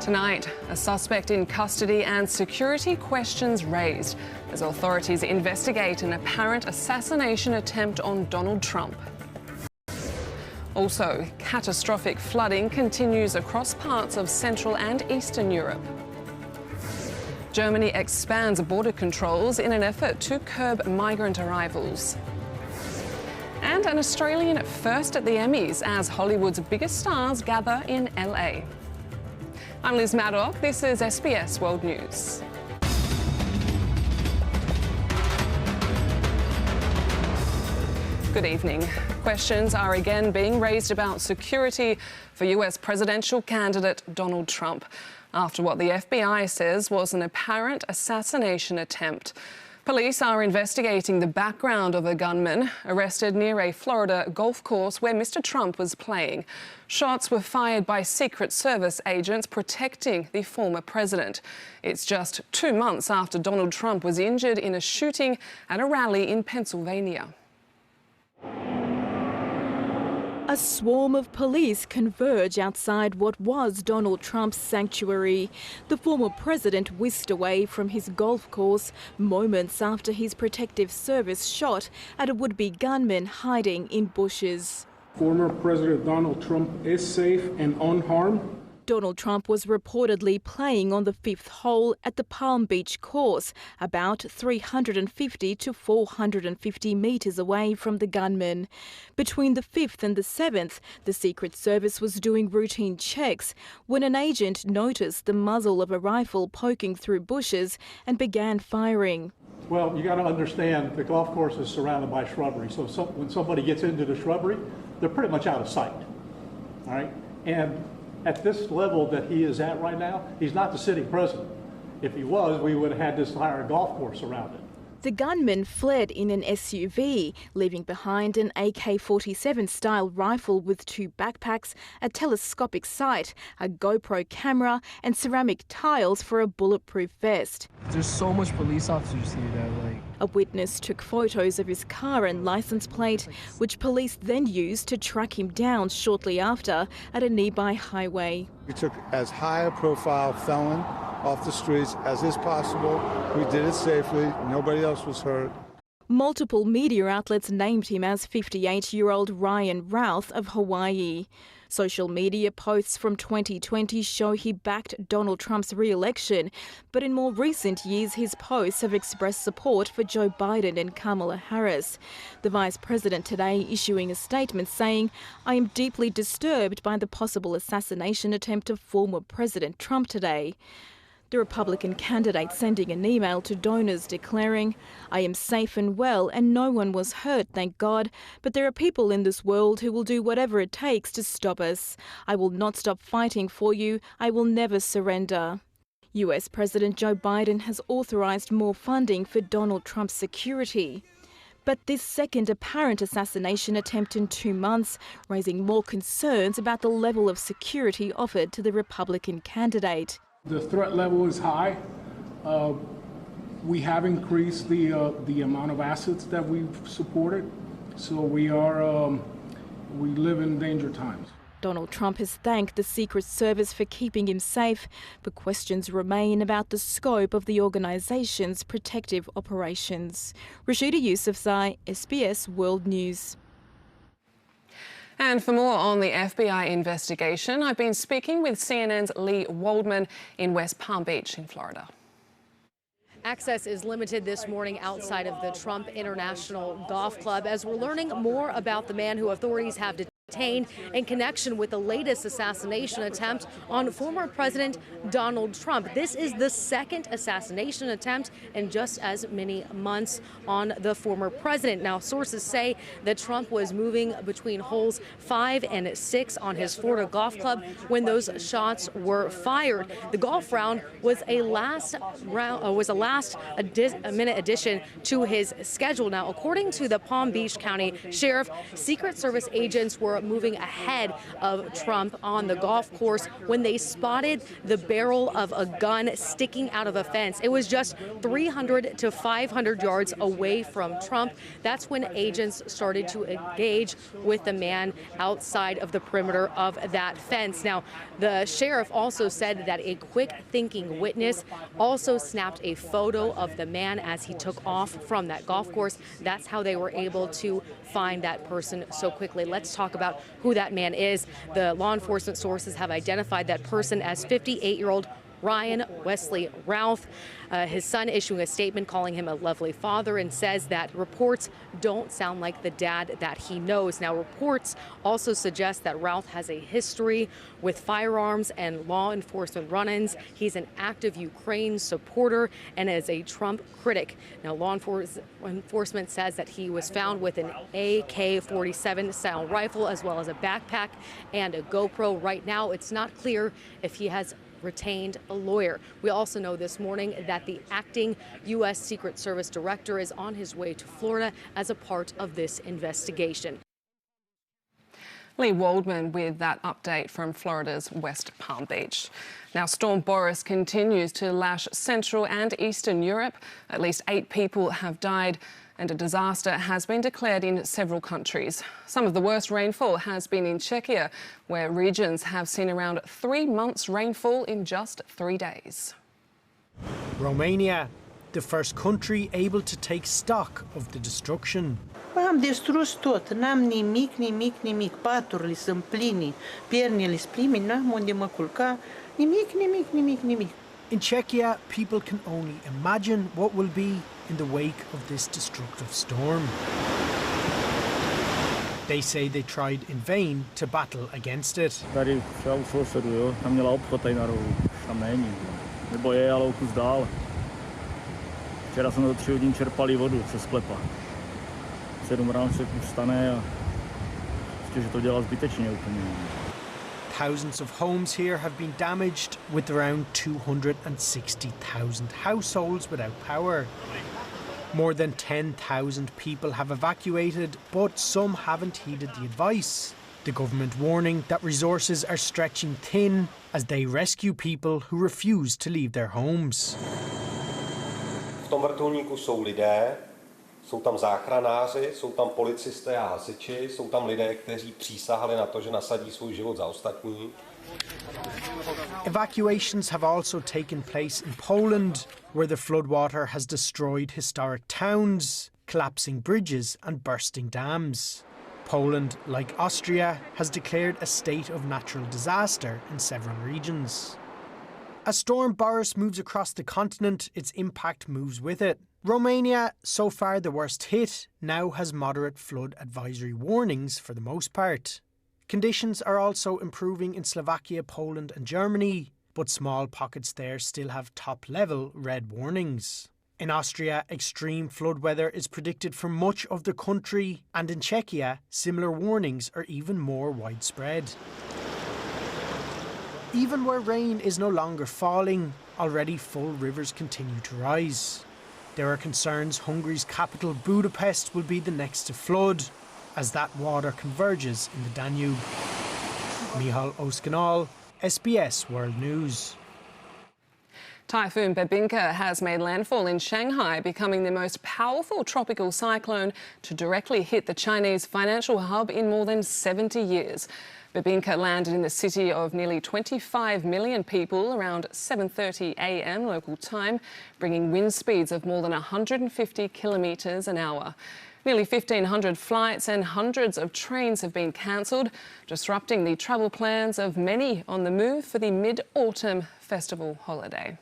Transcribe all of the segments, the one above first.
Tonight, a suspect in custody and security questions raised as authorities investigate an apparent assassination attempt on Donald Trump. Also, catastrophic flooding continues across parts of Central and Eastern Europe. Germany expands border controls in an effort to curb migrant arrivals. And an Australian first at the Emmys as Hollywood's biggest stars gather in LA. I'm Liz Maddock, this is SBS World News. Good evening. Questions are again being raised about security for US presidential candidate Donald Trump after what the FBI says was an apparent assassination attempt. Police are investigating the background of a gunman arrested near a Florida golf course where Mr. Trump was playing. Shots were fired by Secret Service agents protecting the former president. It's just 2 months after Donald Trump was injured in a shooting at a rally in Pennsylvania. A swarm of police converge outside what was Donald Trump's sanctuary. The former president whisked away from his golf course moments after his protective service shot at a would-be gunman hiding in bushes. Former President Donald Trump is safe and unharmed. Donald Trump was reportedly playing on the 5th hole at the Palm Beach course, about 350 to 450 metres away from the gunman. Between the 5th and the 7th, the Secret Service was doing routine checks when an agent noticed the muzzle of a rifle poking through bushes and began firing. Well, you got to understand the golf course is surrounded by shrubbery, so when somebody gets into the shrubbery, they're pretty much out of sight. All right, and at this level that he is at right now, he's not the sitting president. If he was, we would have had this entire golf course surrounded. The gunman fled in an SUV, leaving behind an AK-47 style rifle with 2 backpacks, a telescopic sight, a GoPro camera and ceramic tiles for a bulletproof vest. There's so much police officers here that A witness took photos of his car and license plate, which police then used to track him down shortly after at a nearby highway. We took as high a profile felon off the streets as is possible. We did it safely. Nobody else was hurt. Multiple media outlets named him as 58-year-old Ryan Routh of Hawaii. Social media posts from 2020 show he backed Donald Trump's re-election, but in more recent years his posts have expressed support for Joe Biden and Kamala Harris. The Vice President today issuing a statement saying, "I am deeply disturbed by the possible assassination attempt of former President Trump today." The Republican candidate sending an email to donors declaring, "I am safe and well and no one was hurt, thank God, but there are people in this world who will do whatever it takes to stop us. I will not stop fighting for you. I will never surrender." US President Joe Biden has authorised more funding for Donald Trump's security. But this second apparent assassination attempt in 2 months, raising more concerns about the level of security offered to the Republican candidate. The threat level is high. We have increased the amount of assets that we've supported, so we live in danger times. Donald Trump has thanked the Secret Service for keeping him safe, but questions remain about the scope of the organisation's protective operations. Rashida Yousafzai, SBS World News. And for more on the FBI investigation, I've been speaking with CNN's Lee Waldman in West Palm Beach in Florida. Access is limited this morning outside of the Trump International Golf Club as we're learning more about the man who authorities have detained in connection with the latest assassination attempt on former President Donald Trump. This is the second assassination attempt in just as many months on the former president. Now, sources say that Trump was moving between holes 5 and 6 on his Florida golf club when those shots were fired. The golf round was a last-minute addition to his schedule. Now, according to the Palm Beach County Sheriff, Secret Service agents were were moving ahead of Trump on the golf course when they spotted the barrel of a gun sticking out of a fence. It was just 300 to 500 yards away from Trump. That's when agents started to engage with the man outside of the perimeter of that fence. Now, the sheriff also said that a quick-thinking witness also snapped a photo of the man as he took off from that golf course. That's how they were able to find that person so quickly. Let's talk about who that man is. The law enforcement sources have identified that person as 58-year-old Ryan Wesley Routh. His son issuing a statement calling him a lovely father and says that reports don't sound like the dad that he knows. Now, reports also suggest that Routh has a history with firearms and law enforcement run-ins. He's an active Ukraine supporter and is a Trump critic. Now, law enforcement says that he was found with an AK-47 style rifle as well as a backpack and a GoPro. Right now, it's not clear if he has retained a lawyer. We also know this morning that the acting U.S. Secret Service director is on his way to Florida as a part of this investigation. Lee Waldman with that update from Florida's West Palm Beach. Now, Storm Boris continues to lash Central and Eastern Europe. At least 8 people have died, and a disaster has been declared in several countries. Some of the worst rainfall has been in Czechia, where regions have seen around 3 months' rainfall in just 3 days. Romania, the first country able to take stock of the destruction. Am distrus tot, n-am nimic, paturile sunt pline, piernele sunt pline, n-am unde mă culca, nimic. In Czechia, people can only imagine what will be in the wake of this destructive storm. They say they tried in vain to battle against it. Tady třeba u sousedů, jo, tam měla obchod tady na rohu, tam není. Nebo je, ale o kus dál. Včera jsme za 3 hodin čerpali vodu přes sklepa. 7 ráno se vstane a prostě, že to dělá zbytečně úplně. Thousands of homes here have been damaged, with around 260,000 households without power. More than 10,000 people have evacuated, but some haven't heeded the advice. The government warning that resources are stretching thin as they rescue people who refuse to leave their homes. V tom vrtulníku jsou lidé, jsou tam záchranáři, jsou tam policisté a hasiči, jsou tam lidé, kteří přísahali na to, že nasadí svůj život za ostatní. Evacuations have also taken place in Poland, where the floodwater has destroyed historic towns, collapsing bridges and bursting dams. Poland, like Austria, has declared a state of natural disaster in several regions. As Storm Boris moves across the continent, its impact moves with it. Romania, so far the worst hit, now has moderate flood advisory warnings for the most part. Conditions are also improving in Slovakia, Poland and Germany, but small pockets there still have top-level red warnings. In Austria, extreme flood weather is predicted for much of the country, and in Czechia, similar warnings are even more widespread. Even where rain is no longer falling, already full rivers continue to rise. There are concerns Hungary's capital Budapest will be the next to flood, as that water converges in the Danube. Michal Oskanal, SBS World News. Typhoon Binka has made landfall in Shanghai, becoming the most powerful tropical cyclone to directly hit the Chinese financial hub in more than 70 years. Binka landed in the city of nearly 25 million people around 7:30 a.m. local time, bringing wind speeds of more than 150 kilometres an hour. Nearly 1,500 flights and hundreds of trains have been cancelled, disrupting the travel plans of many on the move for the Mid-Autumn Festival holiday.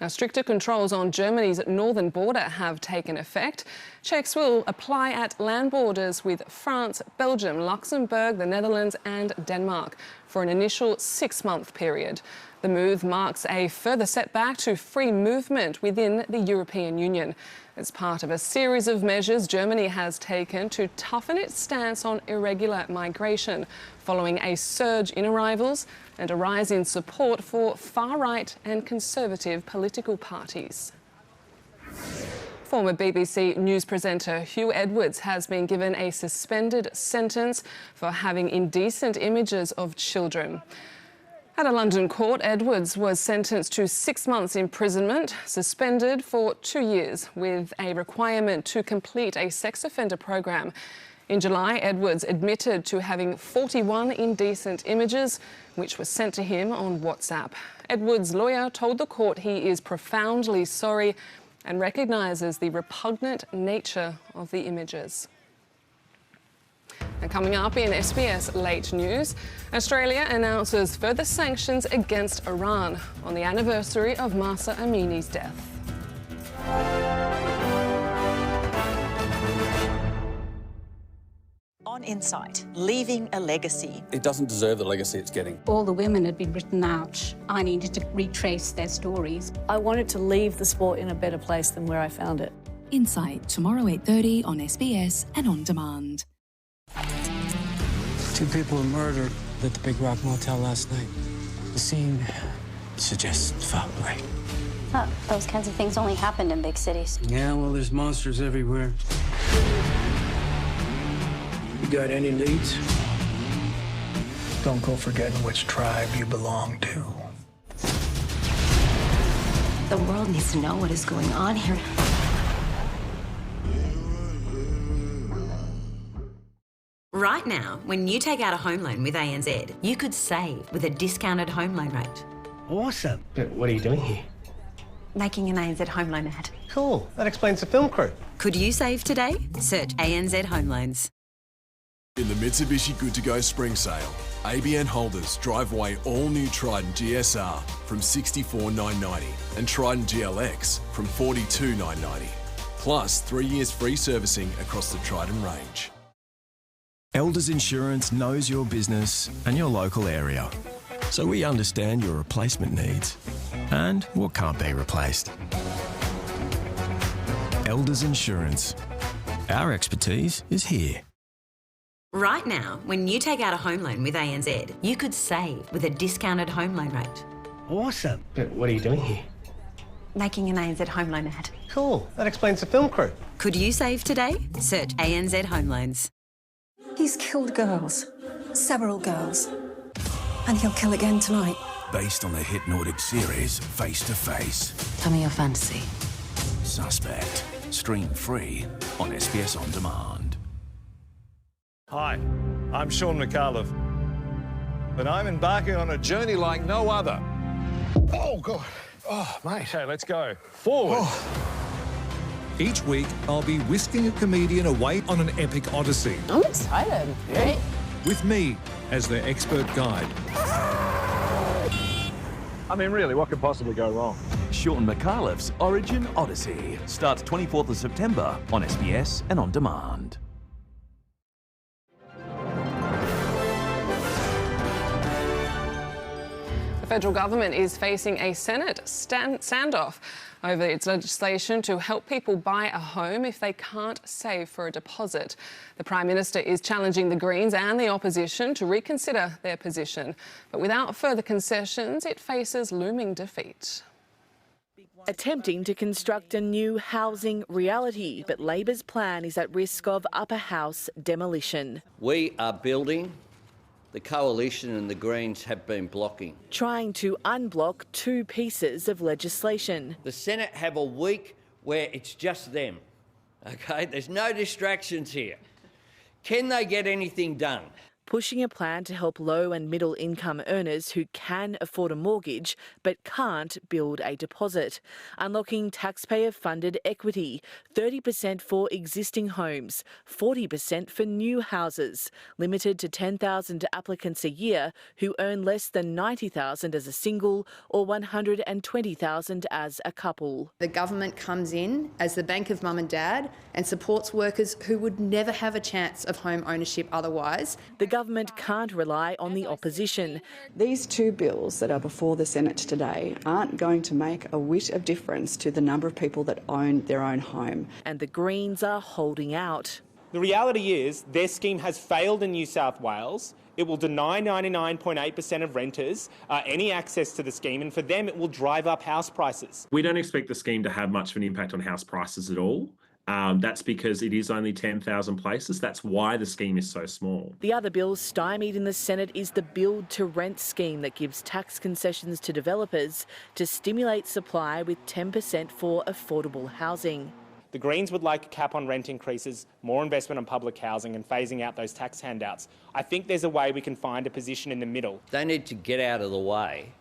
Now, stricter controls on Germany's northern border have taken effect. Checks will apply at land borders with France, Belgium, Luxembourg, the Netherlands and Denmark for an initial 6-month period. The move marks a further setback to free movement within the European Union. It's part of a series of measures Germany has taken to toughen its stance on irregular migration, following a surge in arrivals and a rise in support for far-right and conservative political parties. Former BBC News presenter Hugh Edwards has been given a suspended sentence for having indecent images of children. At a London court, Edwards was sentenced to 6 months imprisonment, suspended for 2 years, with a requirement to complete a sex offender program. In July, Edwards admitted to having 41 indecent images, which were sent to him on WhatsApp. Edwards' lawyer told the court he is profoundly sorry and recognises the repugnant nature of the images. And coming up in SBS Late News, Australia announces further sanctions against Iran on the anniversary of Mahsa Amini's death. On Insight, leaving a legacy. It doesn't deserve the legacy it's getting. All the women had been written out. I needed to retrace their stories. I wanted to leave the sport in a better place than where I found it. Insight, tomorrow 8:30 on SBS and on demand. 2 people were murdered at the Big Rock Motel last night. The scene suggests foul play. Thought those kinds of things only happened in big cities. Yeah, well, there's monsters everywhere. You got any leads? Don't go forgetting which tribe you belong to. The world needs to know what is going on here. Right now, when you take out a home loan with ANZ, you could save with a discounted home loan rate. Awesome. But what are you doing here? Making an ANZ home loan ad. Cool. That explains the film crew. Could you save today? Search ANZ Home Loans. In the Mitsubishi Good To Go Spring Sale, ABN holders drive away all new Trident GSR from $64,990 and Trident GLX from $42,990. Plus 3 years free servicing across the Trident range. Elders Insurance knows your business and your local area, so we understand your replacement needs and what can't be replaced. Elders Insurance. Our expertise is here. Right now, when you take out a home loan with ANZ, you could save with a discounted home loan rate. Awesome. But what are you doing here? Making an ANZ home loan ad. Cool. That explains the film crew. Could you save today? Search ANZ Home Loans. He's killed girls. Several girls. And he'll kill again tonight. Based on the hit Nordic series, Face to Face. Tell me your fantasy. Suspect. Stream free on SBS On Demand. Hi, I'm Sean McAuliffe. And I'm embarking on a journey like no other. Oh, God. Oh, mate. Okay, let's go. Forward. Oh. Each week, I'll be whisking a comedian away on an epic odyssey. I'm excited. Great. With me as their expert guide. I mean, really, what could possibly go wrong? Sean McAuliffe's Origin Odyssey starts 24th of September on SBS and on demand. The federal government is facing a Senate standoff over its legislation to help people buy a home if they can't save for a deposit. The Prime Minister is challenging the Greens and the opposition to reconsider their position. But without further concessions, it faces looming defeat. Attempting to construct a new housing reality, but Labor's plan is at risk of upper house demolition. We are building. The Coalition and the Greens have been blocking. Trying to unblock 2 pieces of legislation. The Senate have a week where it's just them, okay? There's no distractions here. Can they get anything done? Pushing a plan to help low and middle income earners who can afford a mortgage but can't build a deposit. Unlocking taxpayer funded equity, 30% for existing homes, 40% for new houses, limited to 10,000 applicants a year who earn less than 90,000 as a single or 120,000 as a couple. The government comes in as the bank of mum and dad and supports workers who would never have a chance of home ownership otherwise. The government can't rely on the opposition. These 2 bills that are before the Senate today aren't going to make a whit of difference to the number of people that own their own home. And the Greens are holding out. The reality is their scheme has failed in New South Wales. It will deny 99.8% of renters any access to the scheme, and for them it will drive up house prices. We don't expect the scheme to have much of an impact on house prices at all. That's because it is only 10,000 places. That's why the scheme is so small. The other bill stymied in the Senate is the Build to Rent scheme that gives tax concessions to developers to stimulate supply with 10% for affordable housing. The Greens would like a cap on rent increases, more investment on public housing and phasing out those tax handouts. I think there's a way we can find a position in the middle. They need to get out of the way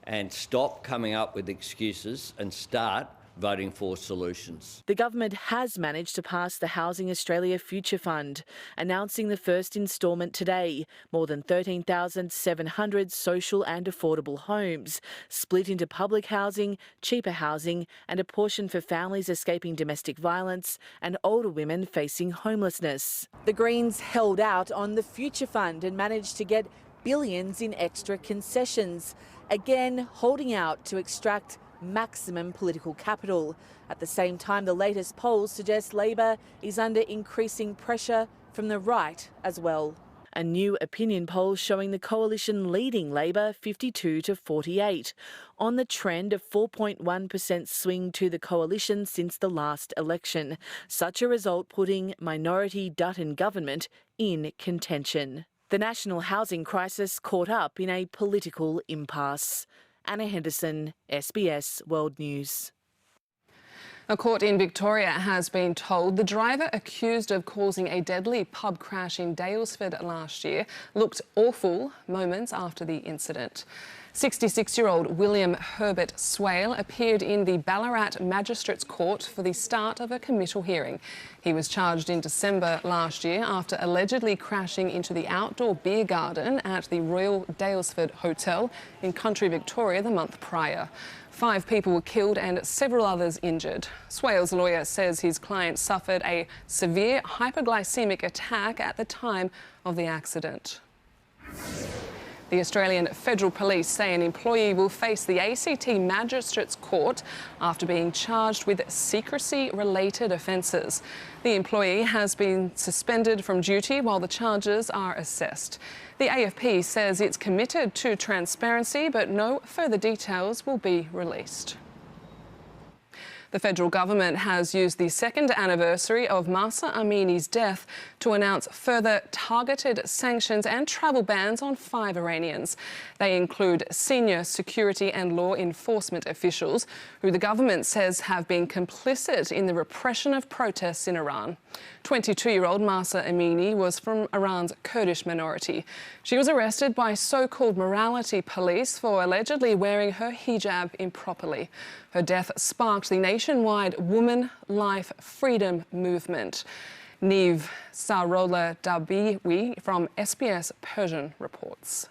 and stop coming up with excuses and start voting for solutions. The government has managed to pass the Housing Australia Future Fund, announcing the first instalment today. More than 13,700 social and affordable homes, split into public housing, cheaper housing, and a portion for families escaping domestic violence and older women facing homelessness. The Greens held out on the Future Fund and managed to get billions in extra concessions, again holding out to extract maximum political capital. At the same time, the latest polls suggest Labor is under increasing pressure from the right as well. A new opinion poll showing the coalition leading Labor 52 to 48, on the trend of 4.1% swing to the coalition since the last election. Such a result putting minority Dutton government in contention. The national housing crisis caught up in a political impasse. Anna Henderson, SBS World News. A court in Victoria has been told the driver accused of causing a deadly pub crash in Daylesford last year looked awful moments after the incident. 66-year-old William Herbert Swale appeared in the Ballarat Magistrates Court for the start of a committal hearing. He was charged in December last year after allegedly crashing into the outdoor beer garden at the Royal Daylesford Hotel in country Victoria the month prior. 5 people were killed and several others injured. Swale's lawyer says his client suffered a severe hypoglycemic attack at the time of the accident. The Australian Federal Police say an employee will face the ACT Magistrates Court after being charged with secrecy-related offences. The employee has been suspended from duty while the charges are assessed. The AFP says it's committed to transparency, but no further details will be released. The federal government has used the second anniversary of Mahsa Amini's death to announce further targeted sanctions and travel bans on 5 Iranians. They include senior security and law enforcement officials who the government says have been complicit in the repression of protests in Iran. 22-year-old Mahsa Amini was from Iran's Kurdish minority. She was arrested by so-called morality police for allegedly wearing her hijab improperly. Her death sparked the nationwide Woman, Life, Freedom movement. Niv Sarola Dabiwi from SBS Persian reports.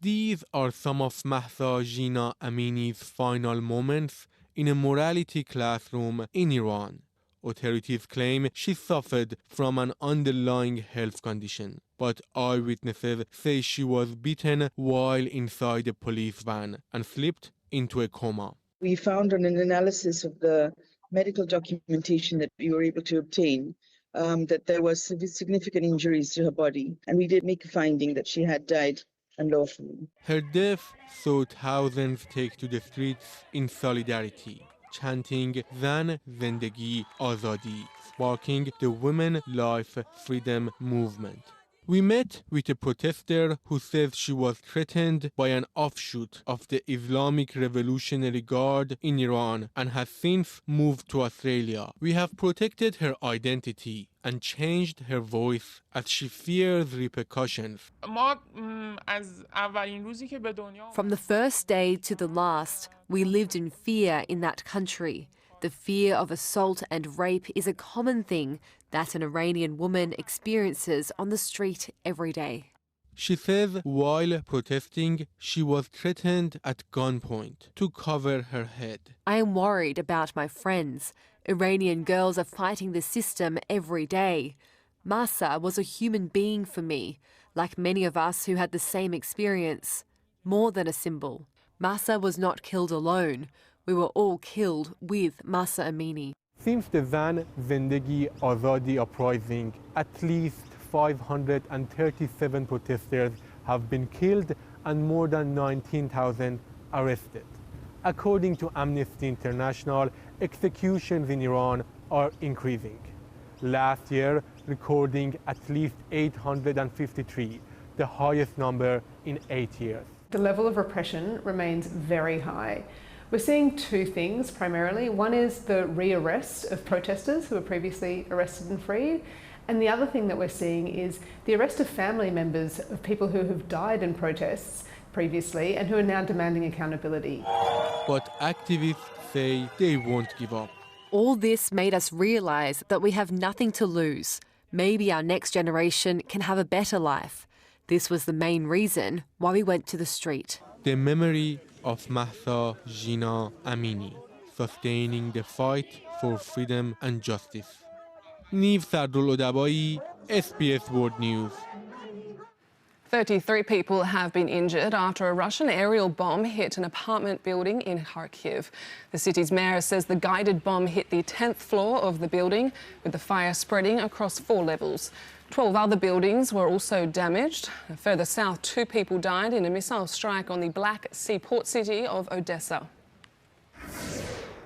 These are some of Mahsa Jina Amini's final moments in a morality classroom in Iran. Authorities claim she suffered from an underlying health condition, but eyewitnesses say she was beaten while inside a police van and slipped into a coma. We found on an analysis of the medical documentation that we were able to obtain that there was significant injuries to her body, and we did make a finding that she had died unlawfully. Her death saw thousands take to the streets in solidarity, chanting Zan Zendegi Azadi, sparking the Women, Life, Freedom movement. We met with a protester who says she was threatened by an offshoot of the Islamic Revolutionary Guard in Iran and has since moved to Australia. We have protected her identity and changed her voice as she fears repercussions. From the first day to the last, we lived in fear in that country. The fear of assault and rape is a common thing that an Iranian woman experiences on the street every day. She says while protesting, she was threatened at gunpoint to cover her head. I am worried about my friends. Iranian girls are fighting the system every day. Mahsa was a human being for me, like many of us who had the same experience. More than a symbol. Mahsa was not killed alone. We were all killed with Mahsa Amini. Since the Zan Zindagi Azadi uprising, at least 537 protesters have been killed and more than 19,000 arrested. According to Amnesty International, executions in Iran are increasing. Last year, recording at least 853, the highest number in 8 years. The level of repression remains very high. We're seeing two things primarily. One is the rearrest of protesters who were previously arrested and freed. And the other thing that we're seeing is the arrest of family members of people who have died in protests previously and who are now demanding accountability. But activists say they won't give up. All this made us realise that we have nothing to lose. Maybe our next generation can have a better life. This was the main reason why we went to the street. The memory of Mahsa Jina Amini, sustaining the fight for freedom and justice. Niv Sardul-Odabai, SBS World News. 33 people have been injured after a Russian aerial bomb hit an apartment building in Kharkiv. The city's mayor says the guided bomb hit the 10th floor of the building, with the fire spreading across 4 levels. 12 other buildings were also damaged. Further south, 2 people died in a missile strike on the Black Sea port city of Odessa.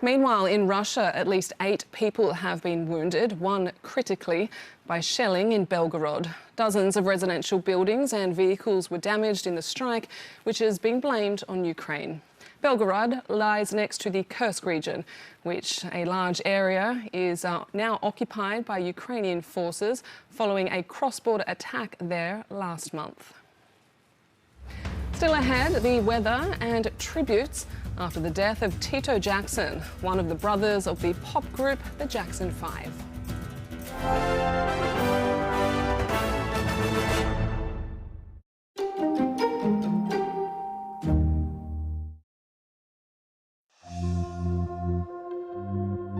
Meanwhile, in Russia, at least 8 people have been wounded, 1 critically, by shelling in Belgorod. Dozens of residential buildings and vehicles were damaged in the strike, which has been blamed on Ukraine. Belgorod lies next to the Kursk region, which a large area is now occupied by Ukrainian forces following a cross-border attack there last month. Still ahead, the weather and tributes after the death of Tito Jackson, one of the brothers of the pop group the Jackson 5.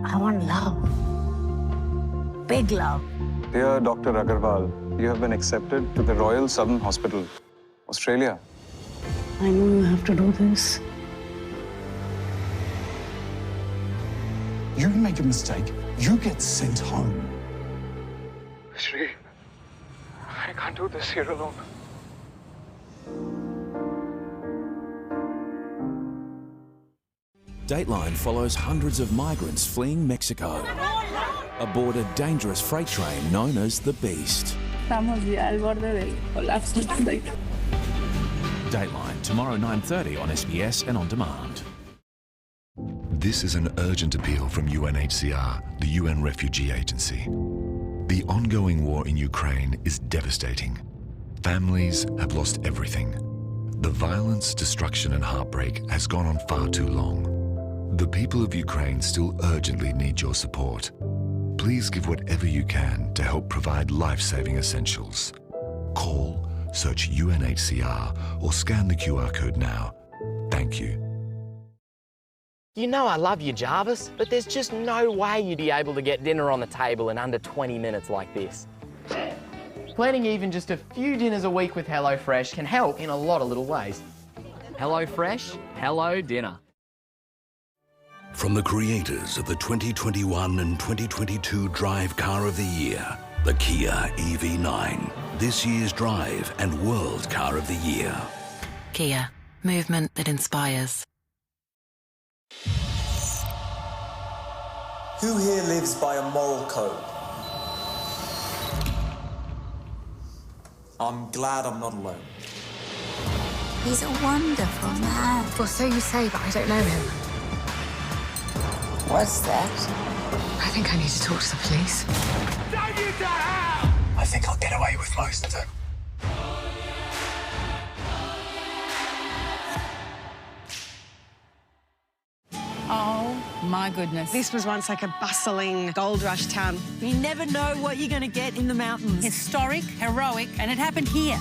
I want love. Big love. Dear Dr. Agarwal, you have been accepted to the Royal Southern Hospital, Australia. I know you have to do this. You make a mistake, you get sent home. Shri, I can't do this here alone. Dateline follows hundreds of migrants fleeing Mexico aboard a dangerous freight train known as the Beast. Dateline, tomorrow 9:30 on SBS and on demand. This is an urgent appeal from UNHCR, the UN Refugee Agency. The ongoing war in Ukraine is devastating. Families have lost everything. The violence, destruction and heartbreak has gone on far too long. The people of Ukraine still urgently need your support. Please give whatever you can to help provide life-saving essentials. Call, search UNHCR or scan the QR code now. Thank you. You know I love you, Jarvis, but there's just no way you'd be able to get dinner on the table in under 20 minutes like this. Planning even just a few dinners a week with HelloFresh can help in a lot of little ways. HelloFresh, hello dinner. From the creators of the 2021 and 2022 Drive Car of the Year, the Kia EV9, this year's Drive and World Car of the Year. Kia, movement that inspires. Who here lives by a moral code? I'm glad I'm not alone. He's a wonderful man. Well, so you say, but I don't know him. What's that? I think I need to talk to the police. I think I'll get away with most of it. Oh, my goodness. This was once like a bustling gold rush town. You never know what you're going to get in the mountains. Historic, heroic, and it happened here.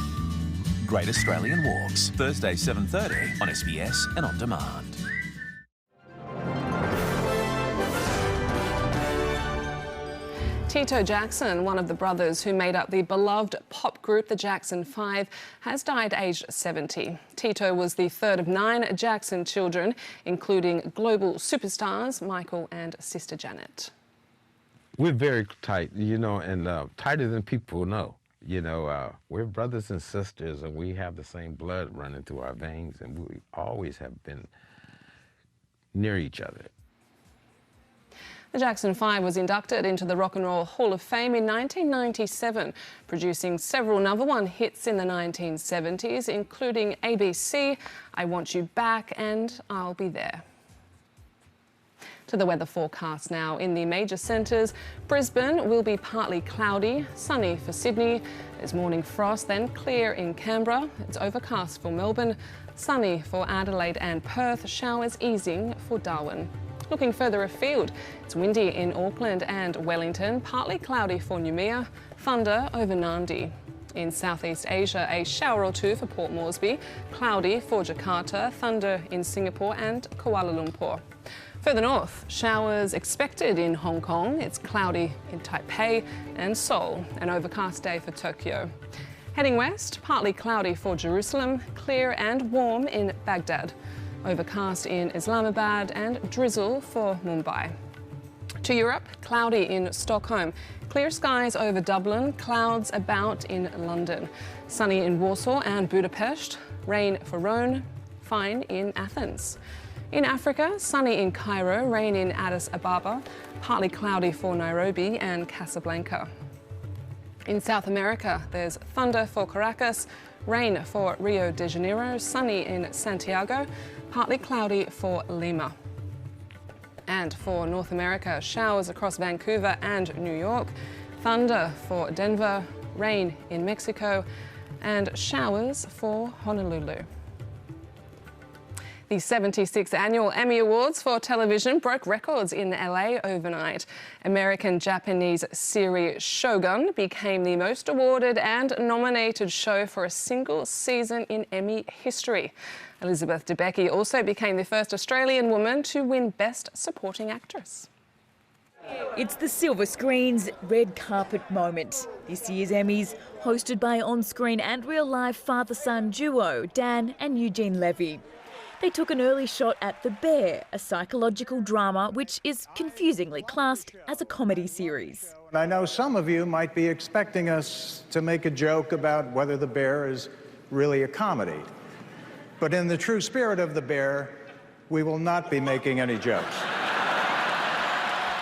Great Australian Walks, Thursday 7:30 on SBS and on demand. Tito Jackson, one of the brothers who made up the beloved pop group the Jackson 5, has died aged 70. Tito was the third of 9 Jackson children, including global superstars Michael and sister Janet. We're very tight, you know, and tighter than people know. You know, we're brothers and sisters, and we have the same blood running through our veins, and we always have been near each other. The Jackson 5 was inducted into the Rock and Roll Hall of Fame in 1997, producing several #1 hits in the 1970s, including ABC, I Want You Back and I'll Be There. To the weather forecast now. In the major centres, Brisbane will be partly cloudy, sunny for Sydney. There's morning frost, then clear in Canberra. It's overcast for Melbourne, sunny for Adelaide and Perth, showers easing for Darwin. Looking further afield, it's windy in Auckland and Wellington, partly cloudy for Noumea, thunder over Nadi. In Southeast Asia, a shower or two for Port Moresby, cloudy for Jakarta, thunder in Singapore and Kuala Lumpur. Further north, showers expected in Hong Kong. It's cloudy in Taipei and Seoul, an overcast day for Tokyo. Heading west, partly cloudy for Jerusalem, clear and warm in Baghdad. Overcast in Islamabad and drizzle for Mumbai. To Europe, cloudy in Stockholm. Clear skies over Dublin, clouds about in London. Sunny in Warsaw and Budapest, rain for Rome, fine in Athens. In Africa, sunny in Cairo, rain in Addis Ababa, partly cloudy for Nairobi and Casablanca. In South America, there's thunder for Caracas, rain for Rio de Janeiro, sunny in Santiago, partly cloudy for Lima. And for North America, showers across Vancouver and New York, thunder for Denver, rain in Mexico, and showers for Honolulu. The 76th annual Emmy Awards for television broke records in LA overnight. American-Japanese series Shogun became the most awarded and nominated show for a single season in Emmy history. Elizabeth Debicki also became the first Australian woman to win Best Supporting Actress. It's the silver screen's red carpet moment. This year's Emmys, hosted by on-screen and real-life father-son duo Dan and Eugene Levy. They took an early shot at The Bear, a psychological drama which is confusingly classed as a comedy series. I know some of you might be expecting us to make a joke about whether The Bear is really a comedy. But in the true spirit of The Bear, we will not be making any jokes.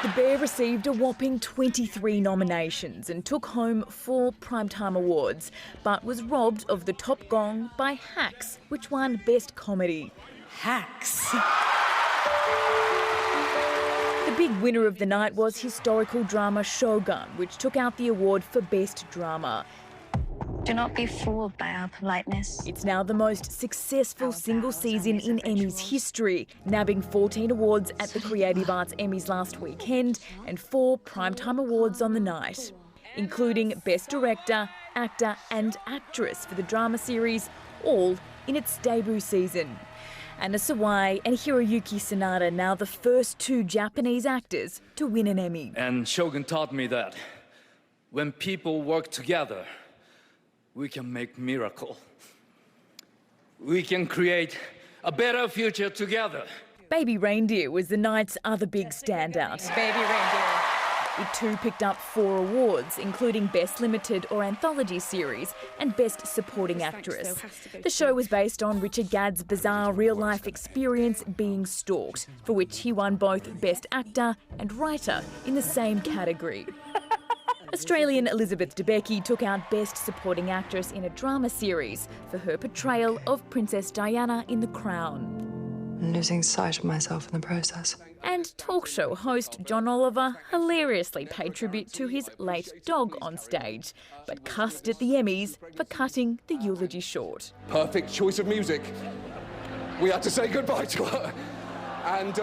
The Bear received a whopping 23 nominations and took home 4 Primetime Awards, but was robbed of the top gong by Hacks, which won Best Comedy. Hacks! The big winner of the night was historical drama Shogun, which took out the award for Best Drama. Do not be fooled by our politeness. It's now the most successful single season in Emmys history, nabbing 14 awards at the Creative Arts Emmys last weekend and 4 Primetime Awards on the night, including Best Director, Actor and Actress for the drama series, all in its debut season. Anna Sawai and Hiroyuki Sanada, now the first 2 Japanese actors to win an Emmy. And Shogun taught me that when people work together, we can make miracle. We can create a better future together. Baby Reindeer was the night's other big standout. Baby Reindeer. It too picked up 4 awards, including Best Limited or Anthology Series and Best Supporting Actress. The show was based on Richard Gadd's bizarre real-life experience being stalked, for which he won both Best Actor and Writer in the same category. Australian Elizabeth Debicki took out Best Supporting Actress in a drama series for her portrayal of Princess Diana in The Crown. I'm losing sight of myself in the process. And talk show host John Oliver hilariously paid tribute to his late dog on stage, but cussed at the Emmys for cutting the eulogy short. Perfect choice of music. We had to say goodbye to her. And,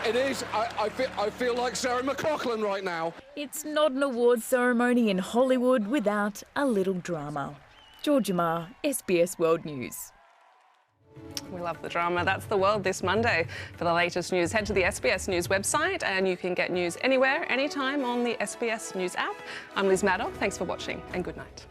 it is. I feel like Sarah McLachlan right now. It's not an awards ceremony in Hollywood without a little drama. Georgia Ma, SBS World News. We love the drama. That's the world this Monday. For the latest news, head to the SBS News website and you can get news anywhere, anytime on the SBS News app. I'm Liz Maddock. Thanks for watching and good night.